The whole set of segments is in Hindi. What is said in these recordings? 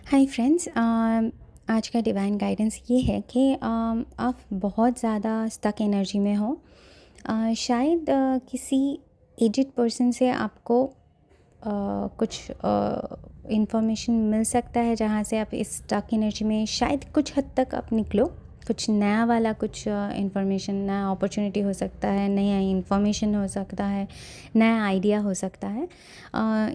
हाय फ्रेंड्स, आज का डिवाइन गाइडेंस ये है कि आप बहुत ज़्यादा स्टक एनर्जी में हो। शायद किसी एजिड पर्सन से आपको कुछ इंफॉर्मेशन मिल सकता है जहाँ से आप इस स्टक एनर्जी में शायद कुछ हद तक आप निकलो। कुछ नया वाला कुछ इंफॉर्मेशन, नया अपॉर्चुनिटी हो सकता है, नया इंफॉर्मेशन हो सकता है, नया आइडिया हो सकता है।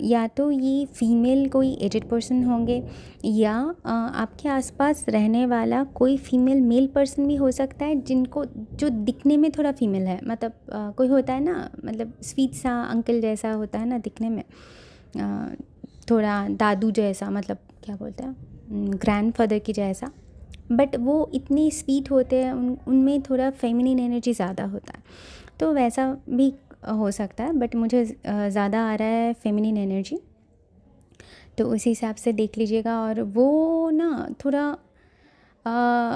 या तो ये फीमेल कोई एजेड पर्सन होंगे या आपके आसपास रहने वाला कोई फीमेल मेल पर्सन भी हो सकता है जिनको जो दिखने में थोड़ा फीमेल है। मतलब कोई होता है ना, मतलब स्वीट सा अंकल जैसा होता है ना दिखने में, थोड़ा दादू जैसा, मतलब क्या बोलते हैं, ग्रैंडफादर की जैसा, बट वो इतने स्वीट होते हैं, उनमें थोड़ा फेमिनिन एनर्जी ज़्यादा होता है। तो वैसा भी हो सकता है, बट मुझे ज़्यादा आ रहा है फेमिनिन एनर्जी। तो उसी हिसाब से देख लीजिएगा। और वो ना थोड़ा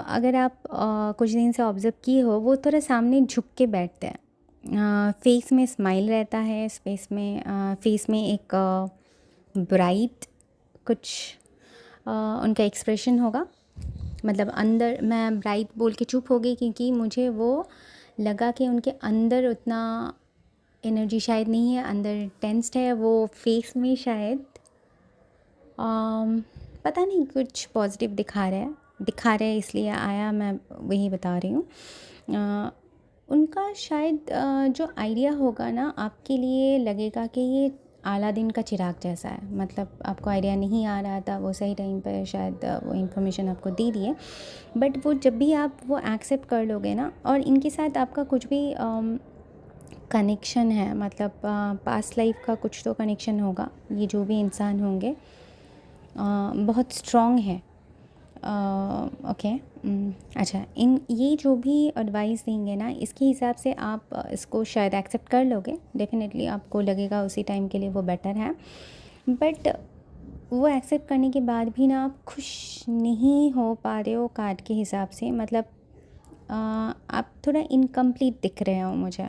अगर आप कुछ दिन से ऑब्ज़र्व किए हो, वो थोड़ा सामने झुक के बैठते हैं। फेस में स्माइल रहता है, फेस में एक ब्राइट कुछ उनका एक्सप्रेशन होगा। मतलब अंदर, मैं ब्राइट बोल के चुप हो गई क्योंकि मुझे वो लगा कि उनके अंदर उतना एनर्जी शायद नहीं है, अंदर टेंस्ड है वो फेस में शायद। पता नहीं, कुछ पॉजिटिव दिखा रहे हैं इसलिए आया, मैं वही बता रही हूँ। उनका शायद जो आइडिया होगा ना, आपके लिए लगेगा कि ये अलादीन का चिराग जैसा है। मतलब आपको आइडिया नहीं आ रहा था, वो सही टाइम पर शायद वो इन्फॉर्मेशन आपको दे दिए। बट वो जब भी आप वो एक्सेप्ट कर लोगे ना, और इनके साथ आपका कुछ भी कनेक्शन है, मतलब पास्ट लाइफ का कुछ तो कनेक्शन होगा। ये जो भी इंसान होंगे बहुत स्ट्रॉन्ग है। ओके। अच्छा, इन ये जो भी एडवाइस देंगे ना, इसके हिसाब से आप इसको शायद एक्सेप्ट कर लोगे। डेफिनेटली आपको लगेगा उसी टाइम के लिए वो बेटर है। बट वो एक्सेप्ट करने के बाद भी ना आप खुश नहीं हो पा रहे हो कार्ड के हिसाब से। मतलब आप थोड़ा इनकम्प्लीट दिख रहे हो मुझे।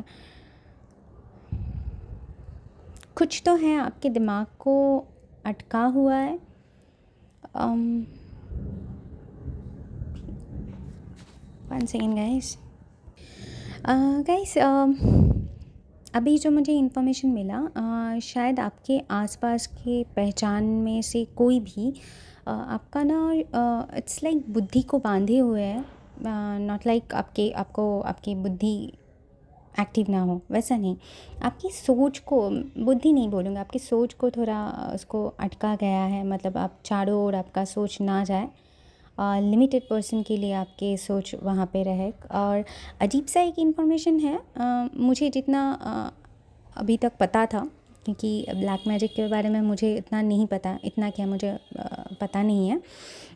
कुछ तो है आपके दिमाग को अटका हुआ है। One second guys. गाइस, अभी जो मुझे इन्फॉर्मेशन मिला, शायद आपके आसपास के पहचान में से कोई भी आपका ना इट्स लाइक बुद्धि को बांधे हुए है। नॉट लाइक आपकी बुद्धि एक्टिव ना हो, वैसा नहीं। आपकी सोच को, बुद्धि नहीं बोलूँगा, आपकी सोच को थोड़ा उसको अटका गया है। मतलब आप चारों ओर आपका सोच ना जाए, लिमिटेड पर्सन के लिए आपके सोच वहाँ पे रहे। और अजीब सा एक इन्फॉर्मेशन है, मुझे जितना अभी तक पता था, क्योंकि ब्लैक मैजिक के बारे में मुझे इतना नहीं पता, इतना क्या मुझे पता नहीं है।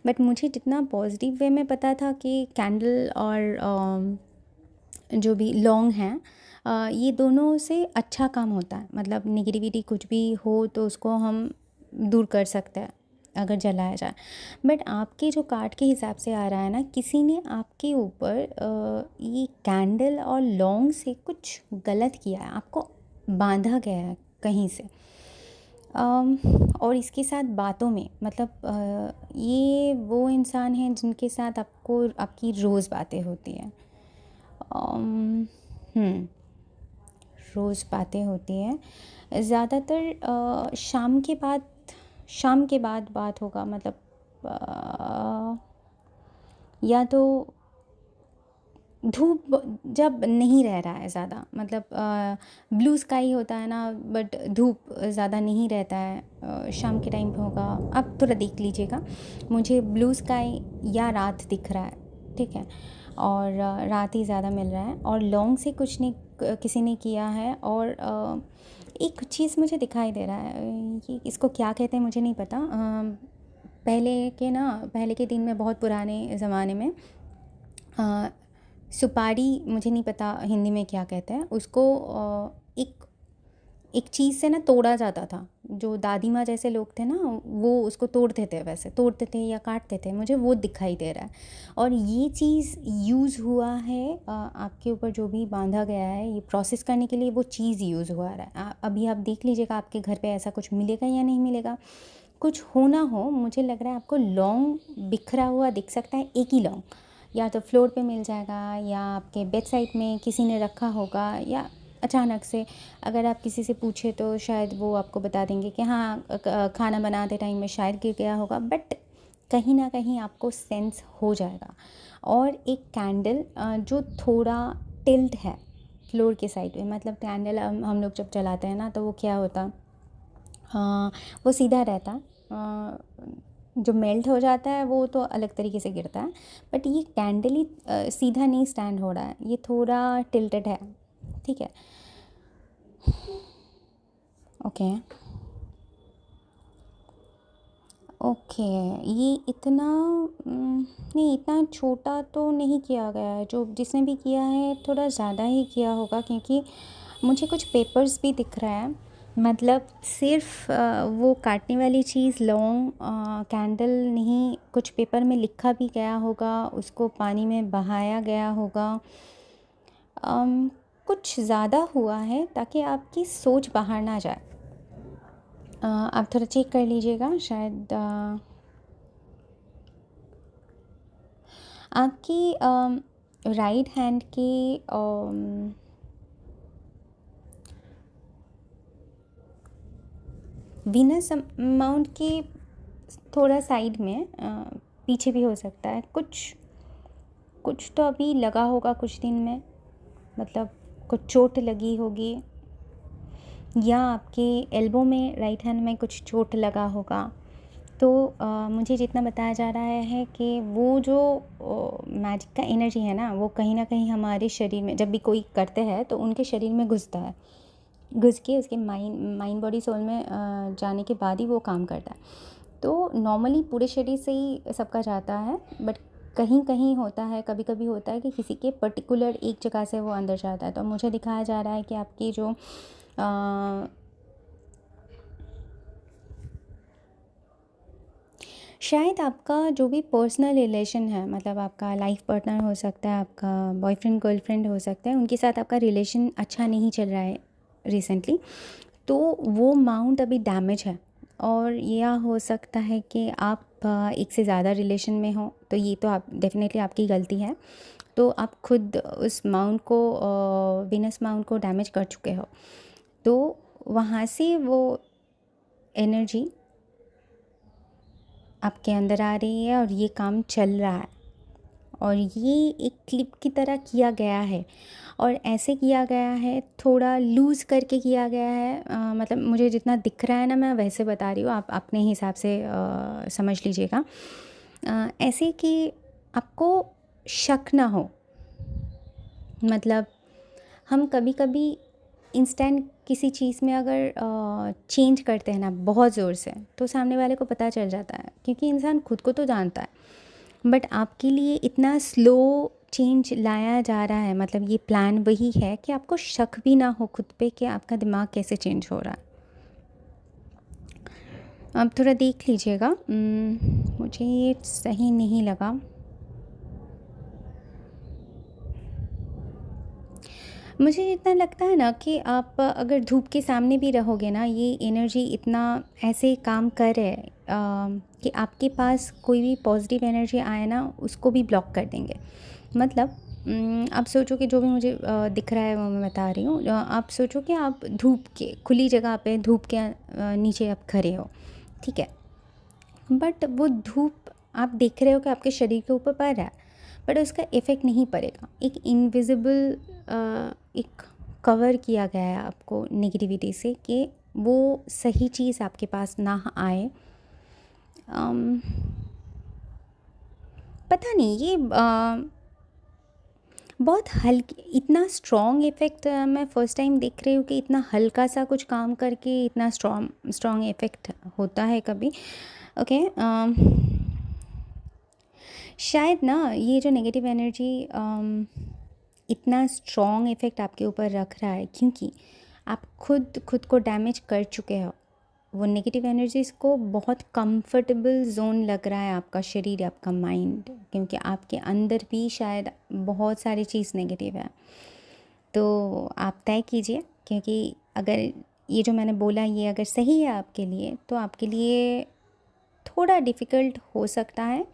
बट मुझे जितना पॉजिटिव वे में पता था कि कैंडल और जो भी लौंग हैं, ये दोनों से अच्छा काम होता है। मतलब नेगेटिविटी कुछ भी हो तो उसको हम दूर कर सकते हैं अगर जलाया जाए। बट आपके जो कार्ड के हिसाब से आ रहा है ना, किसी ने आपके ऊपर ये कैंडल और लौंग से कुछ गलत किया है, आपको बांधा गया है कहीं से। और इसके साथ बातों में, मतलब ये वो इंसान हैं जिनके साथ आपकी रोज़ बातें होती हैं। अम, हम्म रोज़ बातें होती हैं ज़्यादातर। शाम के बाद बात होगा। मतलब या तो धूप जब नहीं रह रहा है ज़्यादा, मतलब ब्लू स्काई होता है ना, बट धूप ज़्यादा नहीं रहता है, शाम के टाइम पे होगा। आप थोड़ा देख लीजिएगा, मुझे ब्लू स्काई या रात दिख रहा है, ठीक है। और रात ही ज़्यादा मिल रहा है। और लॉन्ग से कुछ नहीं किसी ने किया है। और एक चीज़ मुझे दिखाई दे रहा है, ये इसको क्या कहते हैं मुझे नहीं पता। पहले के दिन में, बहुत पुराने ज़माने में, सुपारी, मुझे नहीं पता हिंदी में क्या कहते हैं उसको, एक एक चीज़ से ना तोड़ा जाता था। जो दादी माँ जैसे लोग थे ना, वो उसको तोड़ते थे, वैसे तोड़ते थे या काटते थे, मुझे वो दिखाई दे रहा है। और ये चीज़ यूज़ हुआ है आपके ऊपर, जो भी बांधा गया है ये प्रोसेस करने के लिए, वो चीज़ यूज़ हुआ रहा है। अभी आप देख लीजिएगा आपके घर पे ऐसा कुछ मिलेगा या नहीं मिलेगा। कुछ हो ना हो, मुझे लग रहा है आपको लौंग बिखरा हुआ दिख सकता है, एक ही लौंग, या तो फ्लोर पे मिल जाएगा या आपके बेड साइड में किसी ने रखा होगा, या अचानक से अगर आप किसी से पूछे तो शायद वो आपको बता देंगे कि हाँ खाना बनाते टाइम में शायद गिर गया होगा, बट कहीं ना कहीं आपको सेंस हो जाएगा। और एक कैंडल जो थोड़ा टिल्ट है फ्लोर के साइड में, मतलब कैंडल हम लोग जब जलाते हैं ना तो वो क्या होता, वो सीधा रहता, जो मेल्ट हो जाता है वो तो अलग तरीके से गिरता है, बट ये कैंडल ही सीधा नहीं स्टैंड हो रहा है, ये थोड़ा टिल्टेड है। ठीक है, ओके ओके। ये इतना नहीं, इतना छोटा तो नहीं किया गया है, जो जिसने भी किया है थोड़ा ज़्यादा ही किया होगा, क्योंकि मुझे कुछ पेपर्स भी दिख रहा है, मतलब सिर्फ वो काटने वाली चीज़ लौंग कैंडल नहीं, कुछ पेपर में लिखा भी गया होगा, उसको पानी में बहाया गया होगा। कुछ ज़्यादा हुआ है ताकि आपकी सोच बाहर ना जाए। आप थोड़ा चेक कर लीजिएगा, शायद आपकी राइट हैंड की वीनस माउंट की थोड़ा साइड में पीछे भी हो सकता है, कुछ कुछ तो अभी लगा होगा कुछ दिन में, मतलब कुछ चोट लगी होगी, या आपके एल्बो में राइट हैंड में कुछ चोट लगा होगा। तो मुझे जितना बताया जा रहा है कि वो जो मैजिक का एनर्जी है ना कहीं हमारे शरीर में जब भी कोई करते हैं तो उनके शरीर में घुसता है, घुस के उसके माइंड बॉडी सोल में जाने के बाद ही वो काम करता है। तो नॉर्मली पूरे शरीर से ही सबका जाता है, बट कहीं कहीं होता है, कभी कभी होता है कि किसी के पर्टिकुलर एक जगह से वो अंदर जाता है। तो मुझे दिखाया जा रहा है कि आपकी जो शायद आपका जो भी पर्सनल रिलेशन है, मतलब आपका लाइफ पार्टनर हो सकता है, आपका बॉयफ्रेंड गर्लफ्रेंड हो सकता है, उनके साथ आपका रिलेशन अच्छा नहीं चल रहा है रिसेंटली, तो वो माउंट अभी डैमेज है। और यह हो सकता है कि आप एक से ज़्यादा रिलेशन में हो, तो ये तो आप डेफिनेटली आपकी गलती है, तो आप खुद उस माउंट को वीनस माउंट को डैमेज कर चुके हो। तो वहाँ से वो एनर्जी आपके अंदर आ रही है और ये काम चल रहा है, और ये एक क्लिप की तरह किया गया है, और ऐसे किया गया है, थोड़ा लूज़ करके किया गया है। मतलब मुझे जितना दिख रहा है ना, मैं वैसे बता रही हूँ, आप अपने हिसाब से समझ लीजिएगा। ऐसे कि आपको शक ना हो, मतलब हम कभी कभी इंस्टेंट किसी चीज़ में अगर चेंज करते हैं ना बहुत ज़ोर से, तो सामने वाले को पता चल जाता है, क्योंकि इंसान खुद को तो जानता है। बट आपके लिए इतना स्लो चेंज लाया जा रहा है, मतलब ये प्लान वही है कि आपको शक भी ना हो खुद पे कि आपका दिमाग कैसे चेंज हो रहा है। आप थोड़ा देख लीजिएगा, मुझे ये सही नहीं लगा। मुझे इतना लगता है ना कि आप अगर धूप के सामने भी रहोगे ना, ये एनर्जी इतना ऐसे काम कर रहे हैं कि आपके पास कोई भी पॉजिटिव एनर्जी आए ना, उसको भी ब्लॉक कर देंगे। मतलब आप सोचो कि जो भी मुझे दिख रहा है वो मैं बता रही हूँ। आप सोचो कि आप धूप के खुली जगह पे धूप के नीचे आप खड़े हो, ठीक है, बट वो धूप आप देख रहे हो कि आपके शरीर के ऊपर पड़ रहा है, बट उसका इफ़ेक्ट नहीं पड़ेगा। एक इनविजिबल एक कवर किया गया है आपको नेगेटिविटी से, कि वो सही चीज़ आपके पास ना आए। पता नहीं ये बहुत हल्की, इतना स्ट्रॉन्ग इफ़ेक्ट मैं फ़र्स्ट टाइम देख रही हूँ कि इतना हल्का सा कुछ काम करके इतना स्ट्रॉन्ग इफ़ेक्ट होता है कभी। ओके, शायद ना ये जो नेगेटिव एनर्जी इतना स्ट्रॉन्ग इफ़ेक्ट आपके ऊपर रख रहा है, क्योंकि आप खुद खुद को डैमेज कर चुके हो। वो नेगेटिव एनर्जीज़ को बहुत कंफर्टेबल जोन लग रहा है आपका शरीर, आपका माइंड, क्योंकि आपके अंदर भी शायद बहुत सारी चीज़ नेगेटिव है। तो आप तय कीजिए, क्योंकि अगर ये जो मैंने बोला ये अगर सही है आपके लिए, तो आपके लिए थोड़ा डिफ़िकल्ट हो सकता है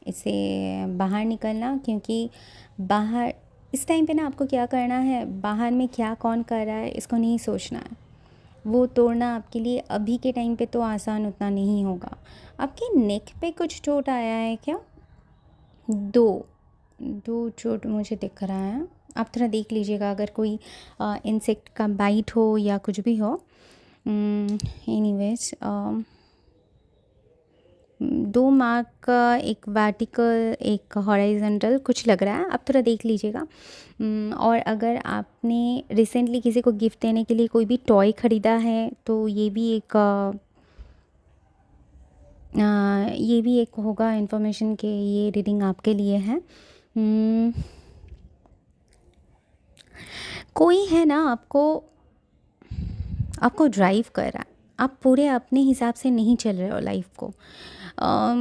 इससे बाहर निकलना, क्योंकि बाहर इस टाइम पे ना आपको क्या करना है, बाहर में क्या कौन कर रहा है इसको नहीं सोचना है। वो तोड़ना आपके लिए अभी के टाइम पे तो आसान उतना नहीं होगा। आपके नेक पे कुछ चोट आया है क्या? दो दो चोट मुझे दिख रहा है। आप थोड़ा देख लीजिएगा, अगर कोई इंसेक्ट का बाइट हो या कुछ भी हो। एनीवेज 2 मार्क का, एक वर्टिकल एक हॉरिजॉन्टल कुछ लग रहा है, आप थोड़ा देख लीजिएगा। और अगर आपने रिसेंटली किसी को गिफ्ट देने के लिए कोई भी टॉय ख़रीदा है तो ये भी एक होगा इन्फॉर्मेशन के ये रीडिंग आपके लिए है। कोई है ना आपको ड्राइव कर रहा है, आप पूरे अपने हिसाब से नहीं चल रहे हो लाइफ को।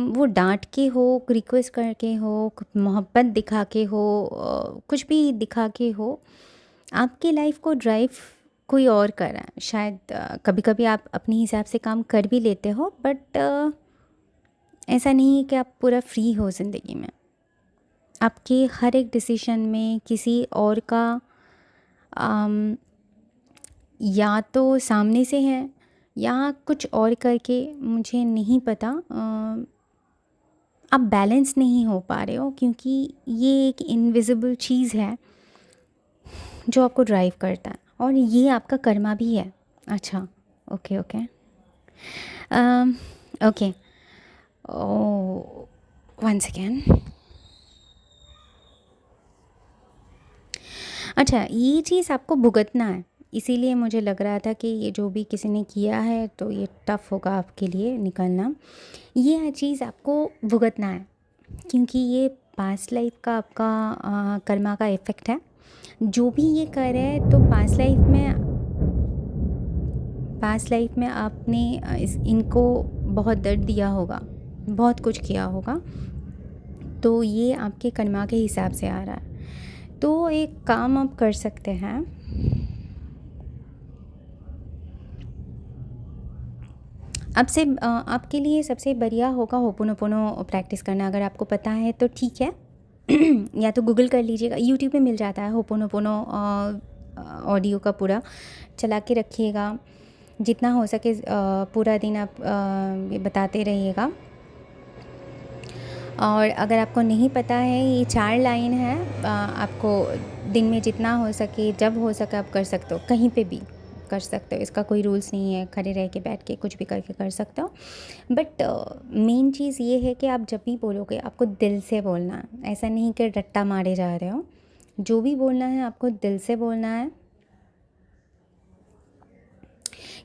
वो डांट के हो, रिक्वेस्ट करके हो, मोहब्बत दिखा के हो, कुछ भी दिखा के हो, आपकी लाइफ को ड्राइव कोई और कर रहा है। शायद कभी कभी आप अपने हिसाब से काम कर भी लेते हो, बट ऐसा नहीं है कि आप पूरा फ्री हो ज़िंदगी में। आपके हर एक डिसीजन में किसी और का या तो सामने से है या कुछ और करके, मुझे नहीं पता। आप बैलेंस नहीं हो पा रहे हो, क्योंकि ये एक इनविजिबल चीज़ है जो आपको ड्राइव करता है, और ये आपका कर्मा भी है। अच्छा, ओके ओके ओके, ओ वन सेकेंड। अच्छा, ये चीज़ आपको भुगतना है, इसीलिए मुझे लग रहा था कि ये जो भी किसी ने किया है तो ये टफ़ होगा आपके लिए निकलना। ये चीज़ आपको भुगतना है, क्योंकि ये पास्ट लाइफ का आपका कर्मा का इफ़ेक्ट है। जो भी ये कर रहा है तो पास्ट लाइफ में आपने इनको बहुत दर्द दिया होगा, बहुत कुछ किया होगा, तो ये आपके कर्मा के हिसाब से आ रहा है। तो एक काम आप कर सकते हैं, आपके लिए सबसे बढ़िया होगा होपोनोपोनो प्रैक्टिस करना। अगर आपको पता है तो ठीक है या तो गूगल कर लीजिएगा, यूट्यूब में मिल जाता है होपोनोपोनो ऑडियो का पूरा चला के रखिएगा। जितना हो सके पूरा दिन आप बताते रहिएगा। और अगर आपको नहीं पता है, ये 4 लाइन है, आपको दिन में जितना हो सके, जब हो सके आप कर सकते हो, कहीं पे भी कर सकते हो, इसका कोई रूल्स नहीं है, खड़े रह के बैठ के कुछ भी करके कर सकते हो। बट मेन चीज़ ये है कि आप जब भी बोलोगे आपको दिल से बोलना है, ऐसा नहीं कि रट्टा मारे जा रहे हो। जो भी बोलना है आपको दिल से बोलना है,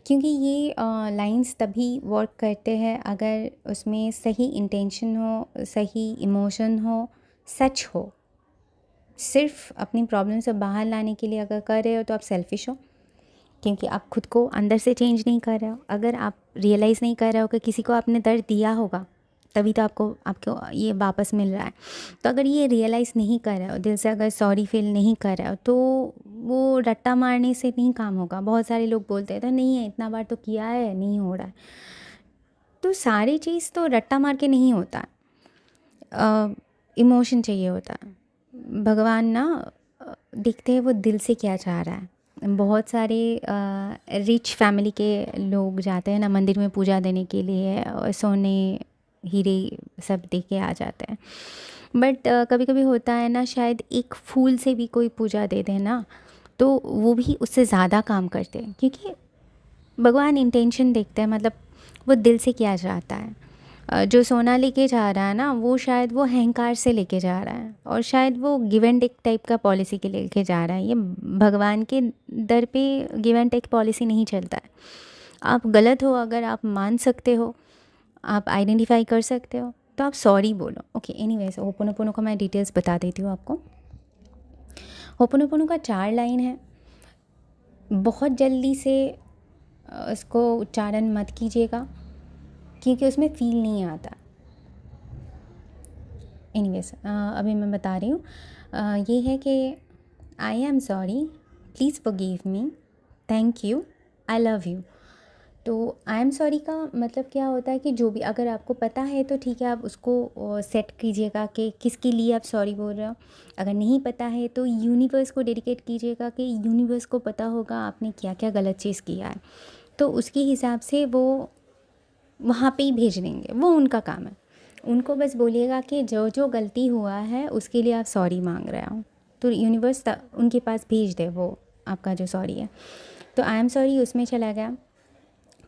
क्योंकि ये लाइंस तभी वर्क करते हैं अगर उसमें सही इंटेंशन हो, सही इमोशन हो, सच हो। सिर्फ अपनी प्रॉब्लम से बाहर लाने के लिए अगर कर रहे हो तो आप सेल्फिश हो, क्योंकि आप खुद को अंदर से चेंज नहीं कर रहे हो। अगर आप रियलाइज़ नहीं कर रहे हो कि किसी को आपने दर्द दिया होगा, तभी तो आपको ये वापस मिल रहा है। तो अगर ये रियलाइज़ नहीं कर रहे हो, दिल से अगर सॉरी फील नहीं कर रहे हो, तो वो रट्टा मारने से नहीं काम होगा। बहुत सारे लोग बोलते हैं तो नहीं है, इतना बार तो किया है, नहीं हो रहा है। तो सारी चीज़ तो रट्टा मार के नहीं होता है, इमोशन चाहिए होता है। भगवान ना देखते हैं वो दिल से क्या चाह रहा है। बहुत सारे रिच फैमिली के लोग जाते हैं ना मंदिर में पूजा देने के लिए, और सोने हीरे सब दे के आ जाते हैं। बट कभी कभी होता है ना, शायद एक फूल से भी कोई पूजा दे दे ना, तो वो भी उससे ज़्यादा काम करते हैं, क्योंकि भगवान इंटेंशन देखते हैं, मतलब वो दिल से क्या चाहता है। जो सोना लेके जा रहा है ना, वो शायद वो अहंकार से लेके जा रहा है, और शायद वो गिव एंड टेक टाइप का पॉलिसी के लेके जा रहा है। ये भगवान के दर पे गिव एंड टेक पॉलिसी नहीं चलता है। आप गलत हो, अगर आप मान सकते हो, आप आइडेंटिफाई कर सकते हो, तो आप सॉरी बोलो। ओके, एनीवेज होपोनोपोनो का मैं डिटेल्स बता देती हूँ आपको। होपोनोपोनो का 4 लाइन है। बहुत जल्दी से उसको उच्चारण मत कीजिएगा, क्योंकि उसमें फील नहीं आता। एनीवेज अभी मैं बता रही हूँ। ये है कि I am sorry, please forgive me, thank you, I love you. तो आई एम सॉरी का मतलब क्या होता है कि जो भी अगर आपको पता है तो ठीक है, आप उसको सेट कीजिएगा कि किसके लिए आप सॉरी बोल रहे हो। अगर नहीं पता है तो यूनिवर्स को डेडिकेट कीजिएगा कि यूनिवर्स को पता होगा आपने क्या क्या गलत चीज़ किया है, तो उसके हिसाब से वो वहाँ पे ही भेज देंगे, वो उनका काम है। उनको बस बोलिएगा कि जो जो गलती हुआ है उसके लिए आप सॉरी मांग रहे हो, तो यूनिवर्स उनके पास भेज दे वो आपका जो सॉरी है। तो आई एम सॉरी उसमें चला गया,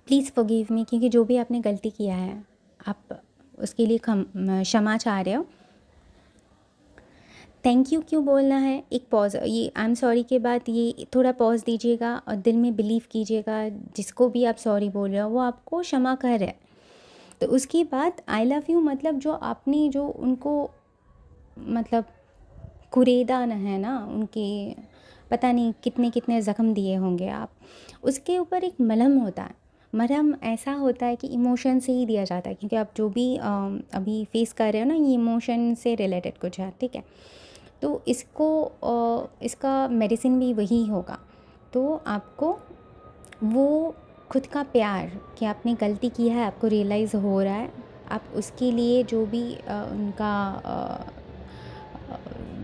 प्लीज़ फॉरगिव मी, क्योंकि जो भी आपने गलती किया है आप उसके लिए क्षमा चाह रहे हो। थैंक यू क्यों बोलना है, एक पॉज, ये आई एम सॉरी के बाद ये थोड़ा पॉज दीजिएगा और दिल में बिलीव कीजिएगा जिसको भी आप सॉरी बोल रहे हो वो आपको क्षमा कर रहे हैं। तो उसके बाद आई लव यू मतलब जो आपने जो उनको मतलब कुरेदा न है ना, उनके पता नहीं कितने कितने ज़ख्म दिए होंगे आप, उसके ऊपर एक मलहम होता है। मरहम ऐसा होता है कि इमोशन से ही दिया जाता है, क्योंकि आप जो भी अभी फेस कर रहे हो ना, ये इमोशन से रिलेटेड कुछ है, ठीक है। तो इसका मेडिसिन भी वही होगा। तो आपको वो खुद का प्यार कि आपने गलती की है आपको रियलाइज़ हो रहा है, आप उसके लिए जो भी उनका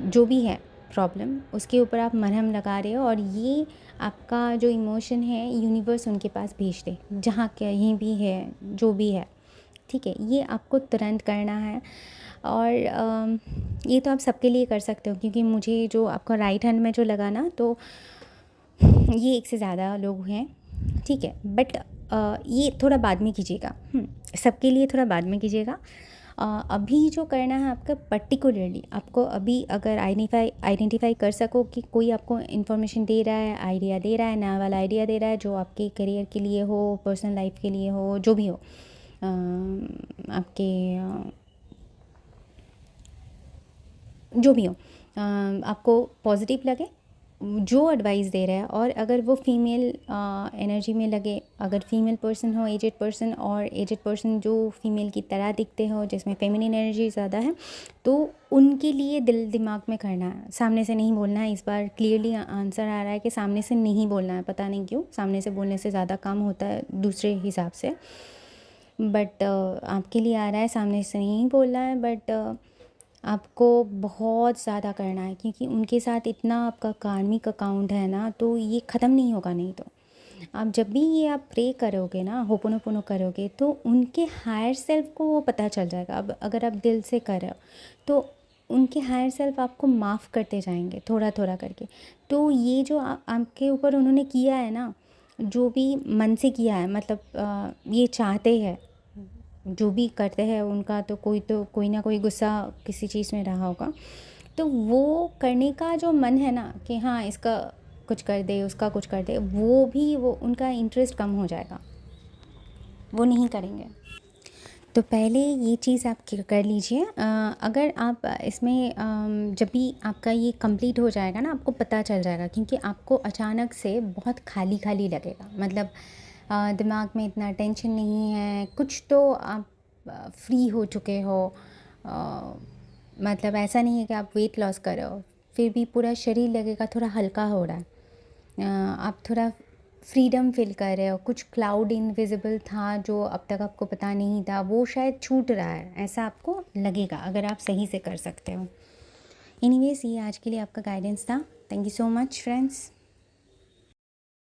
जो भी है प्रॉब्लम उसके ऊपर आप मरहम लगा रहे हो, और ये आपका जो इमोशन है यूनिवर्स उनके पास भेज दे, जहाँ कहीं भी है जो भी है, ठीक है। ये आपको तुरंत करना है। और ये तो आप सबके लिए कर सकते हो, क्योंकि मुझे जो आपका राइट हैंड में जो लगा ना, तो ये एक से ज़्यादा लोग हैं, ठीक है। बट ये थोड़ा बाद में कीजिएगा, सबके लिए थोड़ा बाद में कीजिएगा। अभी जो करना है आपका पर्टिकुलरली, आपको अभी अगर आइडेंटिफाई कर सको कि कोई आपको इन्फॉर्मेशन दे रहा है, आइडिया दे रहा है, नया वाला आइडिया दे रहा है जो आपके करियर के लिए हो, पर्सनल लाइफ के लिए हो, जो भी हो, आपके जो भी हो, आपको पॉजिटिव लगे जो एडवाइस दे रहा है, और अगर वो फीमेल एनर्जी में लगे, अगर फीमेल पर्सन हो, एजेड पर्सन, और एजेड पर्सन जो फीमेल की तरह दिखते हो, जिसमें फेमिनिन एनर्जी ज़्यादा है, तो उनके लिए दिल दिमाग में करना है, सामने से नहीं बोलना है। इस बार क्लियरली आंसर आ रहा है कि सामने से नहीं बोलना है, पता नहीं क्यों, सामने से बोलने से ज़्यादा काम होता है दूसरे हिसाब से, बट आपके लिए आ रहा है सामने से नहीं बोलना है। बट आपको बहुत ज़्यादा करना है, क्योंकि उनके साथ इतना आपका कार्मिक अकाउंट है ना, तो ये ख़त्म नहीं होगा। नहीं तो आप जब भी ये आप प्रे करोगे ना, होपोनोपोनो करोगे, तो उनके हायर सेल्फ को वो पता चल जाएगा। अब अगर आप दिल से कर रहे हो तो उनके हायर सेल्फ आपको माफ़ करते जाएंगे थोड़ा थोड़ा करके। तो ये जो आपके ऊपर उन्होंने किया है ना, जो भी मन से किया है, मतलब ये चाहते हैं, जो भी करते हैं उनका तो कोई ना कोई गुस्सा किसी चीज़ में रहा होगा, तो वो करने का जो मन है ना कि हाँ इसका कुछ कर दे, उसका कुछ कर दे, वो उनका इंटरेस्ट कम हो जाएगा, वो नहीं करेंगे। तो पहले ये चीज़ आप कर लीजिए। अगर आप इसमें जब भी आपका ये कंप्लीट हो जाएगा ना, आपको पता चल जाएगा, क्योंकि आपको अचानक से बहुत खाली खाली लगेगा, मतलब दिमाग में इतना टेंशन नहीं है, कुछ तो आप फ्री हो चुके हो। अ, मतलब ऐसा नहीं है कि आप वेट लॉस कर रहे हो, फिर भी पूरा शरीर लगेगा थोड़ा हल्का हो रहा है। आप थोड़ा फ्रीडम फील कर रहे हो, कुछ क्लाउड इनविजिबल था जो अब तक आपको पता नहीं था, वो शायद छूट रहा है, ऐसा आपको लगेगा अगर आप सही से कर सकते हो। एनीवेज, ये आज के लिए आपका गाइडेंस था। Thank you so much friends.